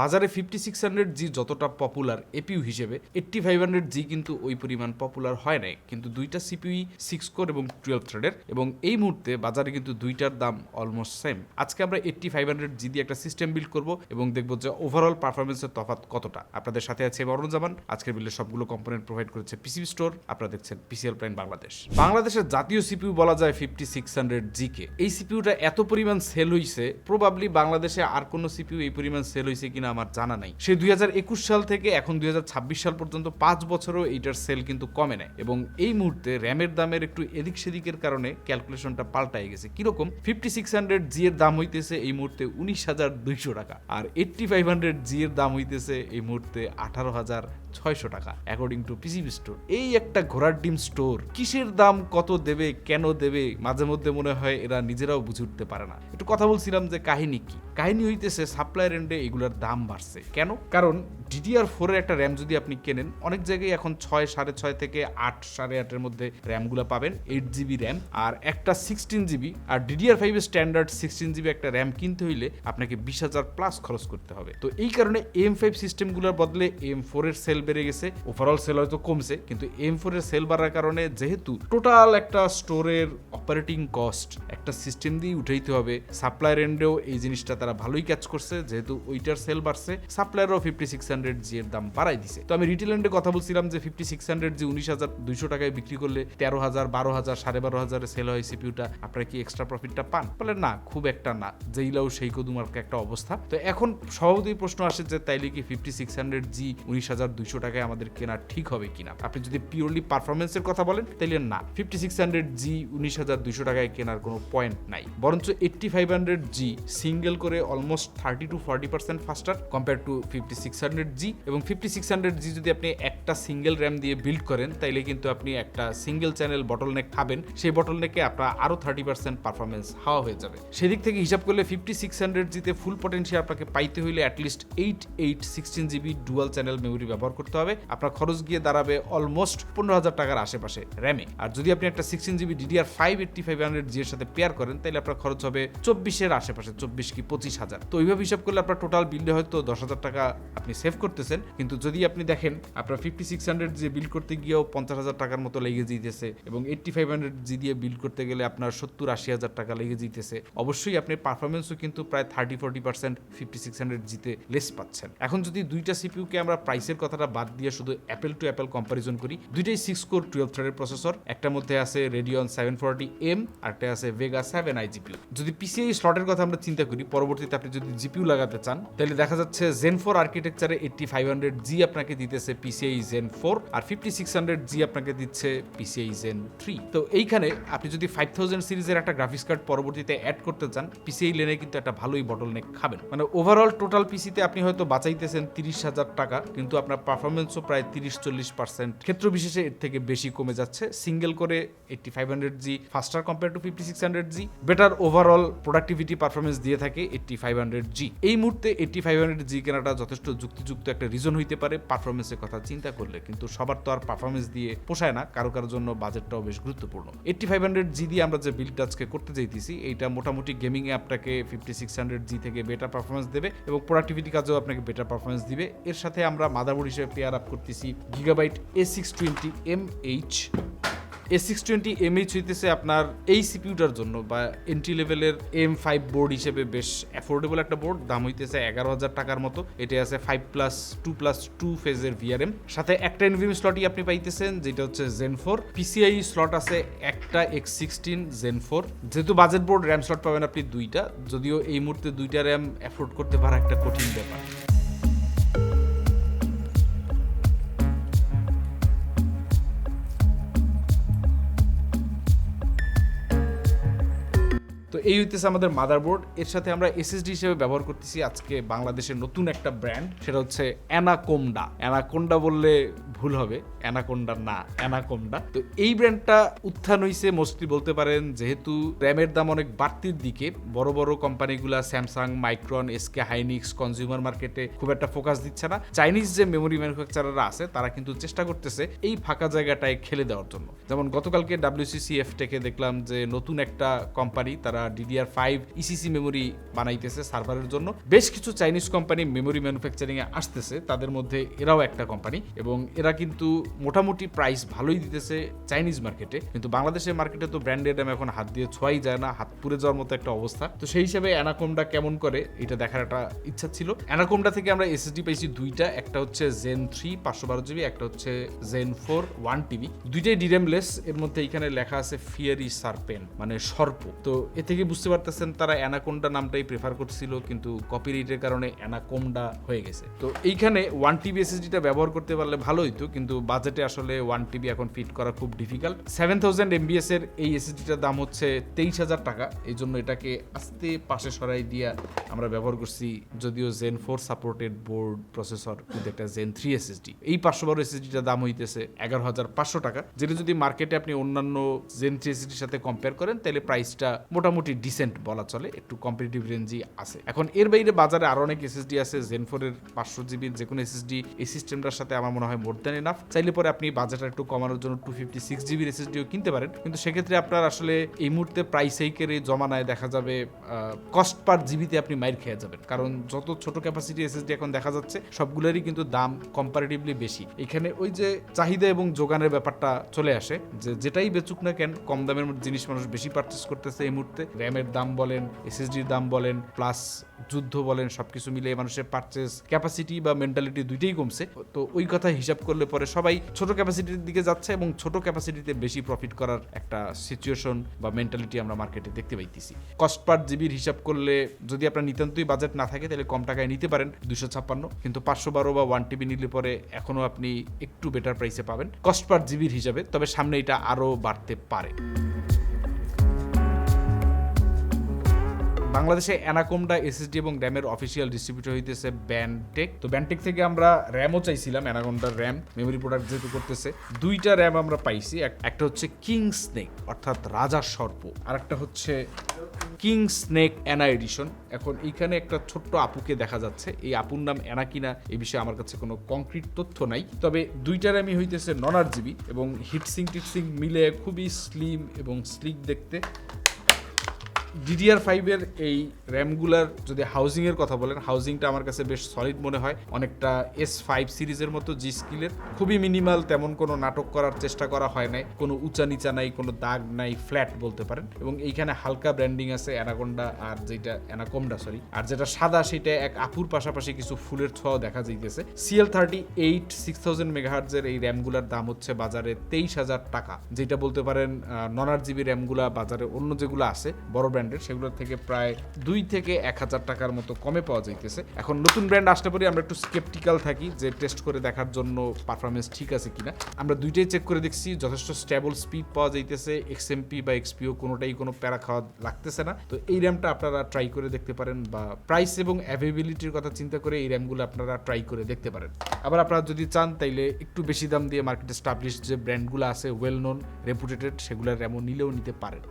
বাজারে 5600G যতটা popular APU হিসেবে 8500G কিন্তু ওই পরিমাণ পপুলার হয় নাই, কিন্তু দুইটা সিপিইউ 6 কোর এবং 12 থ্রেডের, এবং এই মুহূর্তে বাজারে কিন্তু দুইটার দাম অলমোস্ট সেম। আজকে আমরা 8500G দিয়ে একটা সিস্টেম বিল্ড করব এবং দেখব যে ওভারঅল পারফরমেন্সের তফাৎ কতটা। আপনাদের সাথে আছে অরুণ। আজকের বিলে সবগুলো কম্পোনেন্ট প্রোভাইড করেছে পিসিবি স্টোর। আপনারা দেখছেন পিসিএল প্রাইম বাংলাদেশ। বাংলাদেশের জাতীয় সিপিইউ বলা যায় 5600G কে। এই সিপিইউটা এত পরিমাণ সেল হইছে, প্রবাবলি বাংলাদেশে আর কোনো সিপিইউ এই পরিমাণ সেল হইছে কিনা আমার জানা নাই। সে 2021 সাল থেকে এখন 2026 সাল পর্যন্ত 5 বছরও এইটার সেল কিন্তু কমে নেয়, এবং এই মুহূর্তে র্যামের দামের একটু এদিক সেদিকের কারণে ক্যালকুলেশনটা পাল্টায় গেছে। কিরকম? 5600G এর দাম হইতেছে এই মুহূর্তে 19,200 টাকা, আর 8500G এর দাম হইতেছে এই মুহূর্তে 18,600 টাকা অ্যাকর্ডিং টু পিসিবি স্টোর। এই একটা ঘোড়ার ডিম স্টোর কিসের দাম কত দেবে, কেন দেবে, মাঝে মধ্যে মনে হয় এরা নিজেরাও বুঝে উঠতে পারে না। একটু কথা বলছিলাম যে কাহিনী কি। কাহিনী হইতেছে সাপ্লায়ার এন্ডে এগুলোর দাম বাড়ছে। কেন? কারণ DDR4 এর একটা র্যাম যদি আপনি কেনেন, অনেক জায়গায় এখন 6, 6.5 থেকে 8, 8.5 এর মধ্যে র্যামগুলো পাবেন, 8GB র্যাম, আর একটা 16GB, আর DDR5 এর স্ট্যান্ডার্ড 16GB একটা র্যাম কিনতে হইলে আপনাকে 20,000 প্লাস খরচ করতে হবে। তো এই কারণে AM5 সিস্টেমগুলোর বদলে AM4 এর সেল বেড়ে গেছে। ওভারঅল সেল হয়তো কমছে, কিন্তু AM4 এর সেল বাড়ার কারণে যেহেতু টোটাল একটা স্টোরের অপারেটিং কস্ট একটা সিস্টেম দিয়ে উঠাইতে হবে, সাপ্লায়ার এন্ডেও এই জিনিসটা তারা ভালোই ক্যাচ করছে। যেহেতু ওইটার সেল বাড়ছে, সাপ্লায়ারও 5600G এর দাম বাড়াই দিছে। তো আমি রিটেল এন্ডে কথা বলছিলাম যে 5600G 19,200 টাকায় বিক্রি করলে 13,000, 12,000, 12,500 সেল হয় সিপিইউটা, আপনারা কি এক্সট্রা প্রফিটটা পান? বলে না, খুব একটা না, যেইলাও সেই কদুমার্কে একটা অবস্থা। তো এখন স্বভাবতই প্রশ্ন আসে যে তাইলে কি 5600G 19,200 টাকায় আমাদের কেনা ঠিক হবে কিনা? আপনি যদি পিওরলি পারফরমেন্সের কথা বলেন তাইলে না, 5600G 19,200 টাকায় কেনার কোনো পয়েন্ট নাই। বরঞ্চ 8500G সিঙ্গেল করে almost 30 to 40% ফাস্টার compare to 5600G, এবং 5600G যদি আপনি একটা সিঙ্গেল র্যাম দিয়ে বিল্ড করেন তাইলে কিন্তু আপনি একটা সিঙ্গেল চ্যানেল বটলনেক খাবেন, সেই বটলনেকে আপনার আরো 30% পারফরমেন্স হাওয়া হয়ে যাবে। সেদিক থেকে হিসাব করলে 5600G তে ফুল পটেনশিয়াল আপনাকে পাইতে হইলে at least 16GB dual channel memory ব্যবহার করতে হবে। আপনার খরচ গিয়ে দাঁড়াবে অলমোস্ট 15,000 টাকার আশেপাশে র্যামে। আর যদি আপনি একটা 16GB DDR5 8500G এর সাথে পেয়ার করেন তাহলে আপনার খরচ হবে 24 আশেপাশে, 24 কি 25,000। তো ওইভাবে হিসাব করলে আপনার টোটাল বিল্ডে হয়তো 10,000 টাকা আপনি সেভ করতেছেন, কিন্তু যদি আপনি দেখেন আপনার 5600G বিল্ড করতে গিয়েও 50,000 টাকার মতো লেগে যেতেছে, এবং 8500G দিয়ে বিল্ড করতে গেলে আপনার 70-80,000 টাকা লেগে যেতেছে। অবশ্যই আপনি পারফরমেন্সও কিন্তু প্রায় 30-40% 5600G তে লেস পাচ্ছেন। এখন যদি দুইটা সিপিইউকে আমরা প্রাইসের কথাটা বাদ দিয়ে শুধু অ্যাপেল টু অ্যাপেল কম্পারিজন করি, দুইটাই 6 কোর 12 থ্রেডের প্রসেসর, একটার মধ্যে আছে Radeon 740M, আরটা আছে Vega 7i GPU। যদি PCIe স্লটের কথা আমরা চিন্তা করি, পরবর্তীতে আপনি যদি জিপিইউ লাগাতে চান তাহলে দেখা যাচ্ছে Zen 4 আর্কিটেকচারে 8500G আপনাকে দিতেছে PCIe Zen 4, আর 5600G আপনাকে দিচ্ছে PCIe Zen 3। তো এইখানে আপনি যদি 5000 সিরিজের একটা গ্রাফিক্স কার্ড পরবর্তীতে অ্যাড করতে চান, PCIe লেনে কিন্তু একটা ভালোই বটলনেক খাবেন। মানে ওভারঅল টোটাল পিসিতে আপনি হয়তো বাঁচাইতেছেন 30,000 টাকা, কিন্তু আপনার পারফরমেন্সও প্রায় 30-40% ক্ষেত্র বিশেষে এর থেকে বেশি কমে যাচ্ছে। সিঙ্গেল করে 8500G ফাস্টার compare to 5600G, better overall productivity performance দিয়ে থাকে 8500G। এই মুহূর্তে 8500G কেনাটা যথেষ্ট যুক্তিযুক্ত একটা রিজন হইতে পারে পারফরমেন্সের কথা চিন্তা করলে, কিন্তু সবার তো আর পারফরমেন্স দিয়ে পোষায় না, কারো কারোর জন্য বাজেটটাও বেশ গুরুত্বপূর্ণ। 8500G দিয়ে আমরা যে বিল্ড আজকে করতে যাইতেছি, এইটা মোটামুটি গেমিং এ আপনাকে 5600G থেকে বেটার পারফরমেন্স দেবে এবং প্রোডাক্টিভিটি কাজেও আপনাকে বেটার পারফরমেন্স দিবে। এর সাথে আমরা মাদারবোর্ড হিসেবে পেয়ার আপ করতেছি Gigabyte A620MH। A620MH হইতেছে আপনার এই সিপিইউটার জন্য বা এন্ট্রি লেভেলের M5 বোর্ড হিসেবে বেশ অ্যাফোর্ডেবল একটা বোর্ড। দাম হইতেছে 11,000 টাকার মতো। এটা আছে 5+2+2 ফেজের VRM, সাথে একটা NVMe স্লটই আপনি পাইতেছেন যেটা হচ্ছে Zen 4। PCIe স্লট আছে একটা X16 Zen 4। যেহেতু বাজেট বোর্ড, র্যাম স্লট পাবেন আপনি দুইটা, যদিও এই মুহূর্তে দুইটা র্যাম অ্যাফোর্ড করতে পারা একটা কঠিন ব্যাপার। তো এই হইতেছে আমাদের মাদারবোর্ড। এর সাথে আমরা এসএসডি হিসেবে ব্যবহার করতেছি আজকে বাংলাদেশের নতুন একটা ব্র্যান্ড, সেটা হচ্ছে অ্যানাকোন্ডা। অ্যানাকোন্ডা বললে ভুল হবে, অ্যানাকোন্ডা না, অ্যানাকোন্ডা। তো এই ব্র্যান্ডটা উত্থান হইছে মোস্টলি বলতে পারেন যেহেতু র্যামের দাম অনেক বাড়তির দিকে। বড় বড় কোম্পানিগুলা Samsung, Micron, SK Hynix consumer মার্কেটে খুব একটা ফোকাস দিচ্ছে না। চাইনিজ যে মেমোরি ম্যানুফ্যাকচারাররা আছে তারা কিন্তু চেষ্টা করতেছে এই ফাঁকা জায়গাটায় খেলে দেওয়ার জন্য। যেমন গতকালকে WCCF থেকে দেখলাম যে নতুন একটা কোম্পানি তারা DDR5 ECC মেমোরি বানাইতেছে সার্ভারের জন্য। বেশ কিছু চাইনিজ কোম্পানি মেমোরি ম্যানুফ্যাকচারিং এ আসতেছে, তাদের মধ্যে এরাও একটা কোম্পানি, এবং এরা কিন্তু মোটামুটি প্রাইস ভালোই দিতেছে চাইনিজ মার্কেটে। কিন্তু বাংলাদেশের মার্কেটে তো ব্র্যান্ডেড এখন হাত দিয়ে ছোঁয়াই যায় না, হাত পুড়ে যাওয়ার মতো একটা অবস্থা। তো সেই হিসাবে অ্যানাকোন্ডা কেমন করে এটা দেখার একটা ইচ্ছা ছিল। অ্যানাকোন্ডা থেকে আমরা এসএসডি পাইছি দুইটা, একটা হচ্ছে Zen 3 512GB, একটা হচ্ছে Zen 4 1TB, দুইটাই ডিরেমলেস। এর মধ্যে এখানে লেখা আছে ফিয়ারি সার্পেন, মানে সর্প। তো এ থেকে বুঝতে পারতেছেন তারা অ্যানাকোন্ডা নামটাই প্রেফার করছিল, কিন্তু কপিরাইটের কারণে অ্যানাকোন্ডা হয়ে গেছে। তো এইখানে 1TB এসএসডিটা ব্যবহার করতে পারলে ভালো হইতো, কিন্তু বাজেটে আসলে 1TB এখন ফিট করা খুব ডিফিকাল্ট। 7000 MBS এর এই এসএসডিটার দাম হচ্ছে 23,000 টাকা। এই জন্য এটাকে আস্তে পাশে সরাই দিয়া আমরা ব্যবহার করছি, যদিও Zen 4 সাপোর্টেড বোর্ড প্রসেসর কিন্তু একটা Zen 3 এসএসডি। এই 512 এসএসডিটার দাম হইতেছে 11,500 টাকা, যেটা যদি মার্কেটে আপনি অন্যান্য Zen 3 এসএসডির সাথে কম্পেয়ার করেন তাহলে প্রাইসটা মোটামুটি ডিসেন্ট বলা চলে, একটু কম্পিটিটিভ রেঞ্জই আছে। এখন এর বাইরে বাজারে আরো অনেক এসএসডি আছে। Zen 4 এর 500GB যে কোনো এসএসডি এই সিস্টেমটার সাথে আমার মনে হয় মোর দ্যান এনাফ। চাইলে পরে আপনি বাজেটটা একটু কমানোর জন্য 256GB এসএসডিও কিনতে পারেন, কিন্তু সেক্ষেত্রে আপনার আসলে এই মুহূর্তে প্রাইস হাইকের এই জমানায় দেখা যাবে কস্ট পার জিবিতে আপনি মাইর খেয়ে যাবেন, কারণ যত ছোট ক্যাপাসিটি এসএসডি এখন দেখা যাচ্ছে সবগুলোরই কিন্তু দাম কম্পারেটিভলি বেশি। এখানে ওই যে চাহিদা এবং যোগানের ব্যাপারটা চলে আসে, যে যেটাই বেচুক না কেন কম দামের জিনিস মানুষ বেশি পারচেস করতেছে এই মুহূর্তে। র্যামের দাম বলেন, এসএসডির দাম বলেন, প্লাস যুদ্ধ বলেন, সবকিছু মিলে মানুষের পারচেস ক্যাপাসিটি বা মেন্টালিটি দুইটাই কমছে। তো ওই কথা হিসাব করলে পরে সবাই ছোট ক্যাপাসিটির দিকে যাচ্ছে, এবং ছোট ক্যাপাসিটিতে বেশি প্রফিট করার একটা সিচুয়েশন বা মেন্টালিটি আমরা মার্কেটে দেখতে পাইতেছি। কস্ট পার জিবির হিসাব করলে যদি আপনার নিতান্তই বাজেট না থাকে তাহলে কম টাকায় নিতে পারেন 256, কিন্তু 512 বা 1TB নিলে পরে এখনো আপনি একটু বেটার প্রাইসে পাবেন কস্ট পার জিবির হিসাবে, তবে সামনে এটা আরো বাড়তে পারে। বাংলাদেশে অ্যানাকোন্ডা এসএসডি এবং র্যামের অফিসিয়াল ডিস্ট্রিবিউটর হইতেছে ব্যান্টেক। তো ব্যান্টেক থেকে আমরা র্যামও চাইছিলাম, অ্যানাকোন্ডার র্যাম মেমোরি প্রোডাক্ট যেহেতু করতেছে, দুইটা র্যাম আমরা পাইছি। একটা হচ্ছে কিং স্নেক অর্থাৎ রাজা সর্প, আর একটা হচ্ছে কিং স্নেক অ্যানা এডিশন। এখন এইখানে একটা ছোট্ট আপুকে দেখা যাচ্ছে, এই আপুর নাম অ্যানা কিনা এই বিষয়ে আমার কাছে কোনো কংক্রিট তথ্য নাই, তবে দুইটা র্যামই হইতেছে 9GB এবং হিটসিং টিটসিং মিলে খুবই স্লিম এবং স্লিক দেখতে। DDR5 এর এই র্যামগুলার যদি হাউজিং এর কথা বলেন, হাউজিংটা আমার কাছে বেশ সলিড মনে হয়, অনেকটা S5 সিরিজের মতো জি স্কিলের, খুবই মিনিমাল, তেমন কোনো নাটক করার চেষ্টা করা হয় নাই, কোনো উঁচা নিচা নাই, কোনো দাগ নাই, ফ্ল্যাট বলতে পারেন। এবং এইখানে হালকা ব্র্যান্ডিং আছে অ্যানাকোন্ডা, আর যেটা অ্যানাকোন্ডা আর যেটা সাদা সেটা এক আপুর পাশাপাশি কিছু ফুলের ছোঁয়াও দেখা যাইতেছে। CL38 6000 MHz এর এই র্যামগুলার দাম হচ্ছে বাজারে 23,000 টাকা, যেটা বলতে পারেন 9GB র্যামগুলা বাজারে অন্য যেগুলো আছে বড় সেগুলোর থেকে প্রায় 2 থেকে 1,000 টাকার মতো কমে পাওয়া যাইতেছে। এখন নতুন ব্র্যান্ড আসলে পরে আমরা একটু স্কেপটিক্যাল থাকি যে টেস্ট করে দেখার জন্য পারফরমেন্স ঠিক আছে কিনা। আমরা দুইটাই চেক করে দেখছি, যথেষ্ট স্টেবল স্পিড পাওয়া যাইতেছে, XMP বা XPO কোনোটাই কোনো প্যারা খাওয়া লাগতেছে না। তো এই র্যামটা আপনারা ট্রাই করে দেখতে পারেন, বা প্রাইস এবং অ্যাভেবিলিটির কথা চিন্তা করে এই র্যামগুলো আপনারা ট্রাই করে দেখতে পারেন। আবার আপনারা যদি চান তাইলে একটু বেশি দাম দিয়ে মার্কেটে এস্টাবলিশ যে ব্র্যান্ডগুলো আছে, ওয়েল নোন রেপুটেটেড, সেগুলোর র্যামও নিলেও নিতে পারেন।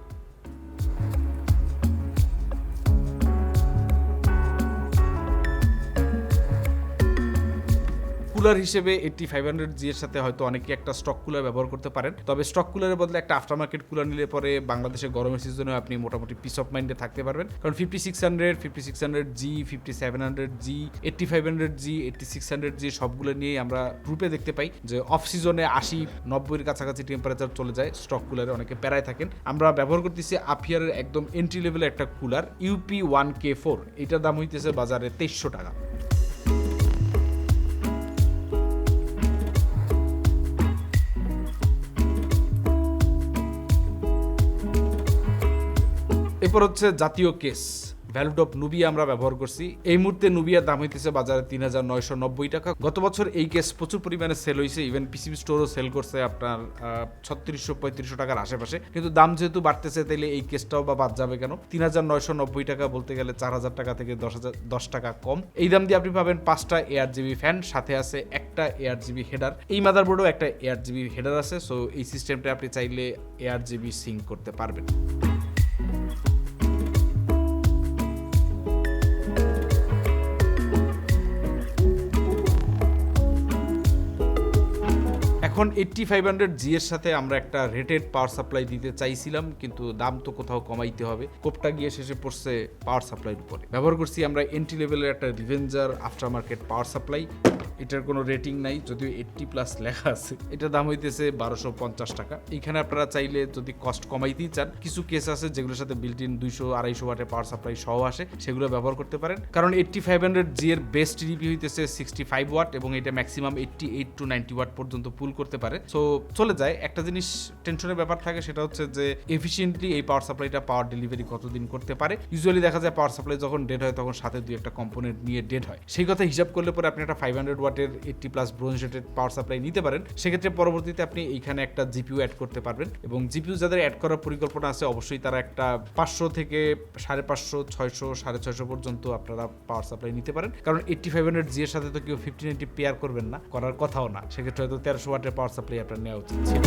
কুলার হিসেবে 8500G এর সাথে হয়তো অনেকে একটা স্টক কুলার ব্যবহার করতে পারেন, তবে স্টক কুলারের বদলে একটা আফটার মার্কেট কুলার নিলে পরে বাংলাদেশে গরমের সিজনে আপনি মোটামুটি পিস অফ মাইন্ডে থাকতে পারবেন, কারণ 5600, 5700G, 5700G, 8500G, 8600G সবগুলো নিয়েই আমরা গ্রুপে দেখতে পাই যে অফ সিজনে 80-90 কাছাকাছি টেম্পারেচার চলে যায় স্টক কুলারে, অনেকে প্যারায় থাকেন। আমরা ব্যবহার করতেছি আফিয়ারের একদম এন্ট্রি লেভেলের একটা কুলার UP1K4, এটার দাম হইতেছে বাজারে 2300 টাকা। এরপর হচ্ছে জাতীয় কেস ভ্যালুড অফ নুবিয়া আমরা ব্যবহার করছি। এই মুহূর্তে নুবিয়ার দাম হইতেছে বাজারে 3,990 টাকা। গত বছর এই কেস প্রচুর পরিমাণে সেল হয়েছে, ইভেন পিসিবি স্টোরও সেল করছে আপনার 3600-3500 টাকার আশেপাশে, কিন্তু দাম যেহেতু বাড়তেছে তাইলে এই কেসটাও বা বাদ যাবে কেন। 3,990 টাকা বলতে গেলে 4,000 টাকা থেকে 10 টাকা কম। এই দাম দিয়ে আপনি পাবেন 5টা ARGB ফ্যান, সাথে আছে একটা ARGB হেডার। এই মাদারবোর্ডেও একটা ARGB হেডার আছে, সো এই সিস্টেমটা আপনি চাইলে ARGB সিঙ্ক করতে পারবেন। এখন এখন 8500G এর সাথে আমরা একটা রেটেড পাওয়ার সাপ্লাই দিতে চাইছিলাম, কিন্তু দাম তো কোথাও কমাইতে হবে। কোপটা গিয়ে শেষে পড়ছে পাওয়ার সাপ্লাইয়ের উপরে। ব্যবহার করছি আমরা এন্ট্রি লেভেলের একটা রিভেঞ্জার আফটার মার্কেট পাওয়ার সাপ্লাই। এটার কোনো রেটিং নাই, যদিও 80+ লেখা আছে। এটার দাম হইতেছে 1250 টাকা। এখানে আপনারা চাইলে যদি কস্ট কমাইতেই চান, কিছু কেস আছে যেগুলোর সাথে বিল্ট ইন 200-250 ওয়াটের পাওয়ার সাপ্লাই সহ আসে, সেগুলো ব্যবহার করতে পারেন। কারণ 8500G এর বেস্ট টিডিপি হইতেছে 65 ওয়াট এবং এটা ম্যাক্সিমাম 88-90 ওয়াট পর্যন্ত পুল করতে পারে। সো চলে যায়। একটা জিনিস টেনশনের ব্যাপার থাকে, সেটা হচ্ছে যে এফিসিয়েন্টলি এই পাওয়ার সাপ্লাইটা পাওয়ার ডেলিভারি কতদিন করতে পারে। ইউজুয়ালি দেখা যায় পাওয়ার সাপ্লাই যখন ডেড হয় তখন সাথে দুই একটা কম্পোনেন্ট নিয়ে ডেড হয়। সেই কথা হিসাব করলে পরে আপনি একটা 500 ওয়াটের 80+ ব্রোঞ্জ রেটেড পাওয়ার সাপ্লাই নিতে পারেন। সেক্ষেত্রে পরবর্তীতে আপনি এইখানে একটা জিপিইউ অ্যাড করতে পারবেন, এবং জিপিইউ যাদের অ্যাড করার পরিকল্পনা আছে অবশ্যই তারা একটা 500 থেকে 550, 600, 650 পর্যন্ত আপনারা পাওয়ার সাপ্লাই নিতে পারেন। কারণ 8500G এর সাথে তো কেউ 1580 পেয়ার করবেন না, করার কথাও না। সেক্ষেত্রে হয়তো 1300 ওয়াটের পাওয়ার সাপ্লাই আপনার নেওয়া উচিত ছিল।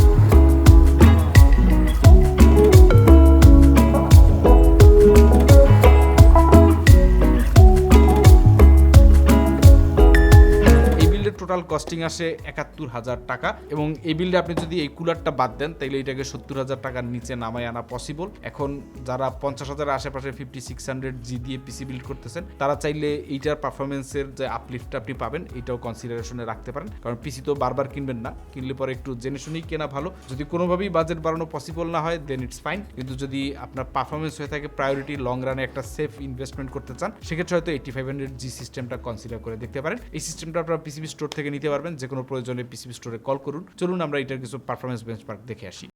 টোটাল কস্টিং আসে 71,000 টাকা, এবং এই বিল্ডে আপনি যদি এই কুলারটা বাদ দেন তাহলে এটাকে 70,000 টাকার নিচে নামায় আনা পসিবল। এখন যারা 50,000 আশেপাশে 5600G দিয়ে পিসি বিল্ড করতেছেন, তারা চাইলে এইটার পারফরমেন্সের যে আপলিফটটা আপনি পাবেন এটাও কনসিডারেশনে রাখতে পারেন। কারণ পিসি তো বারবার কিনবেন না, কিনলে পরে একটু জেনে শুনেই কেনা ভালো। যদি কোনোভাবেই বাজেট বাড়ানো পসিবল না হয় দেন ইটস ফাইন, কিন্তু যদি আপনার পারফরমেন্স হয়ে থাকে প্রায়োরিটি, লং রানে একটা সেফ ইনভেস্টমেন্ট করতে চান, সেক্ষেত্রে হয়তো 8500G সিস্টেমটা কনসিডার করে দেখতে পারেন। এই সিস্টেমটা আপনারা পিসিবি স্টোর থেকে নিতে পারবেন। যে কোনো প্রয়োজনে পিসিবি স্টোরে কল করুন। চলুন আমরা এটার কিছু পারফরমেন্স বেঞ্চমার্ক দেখে আসি।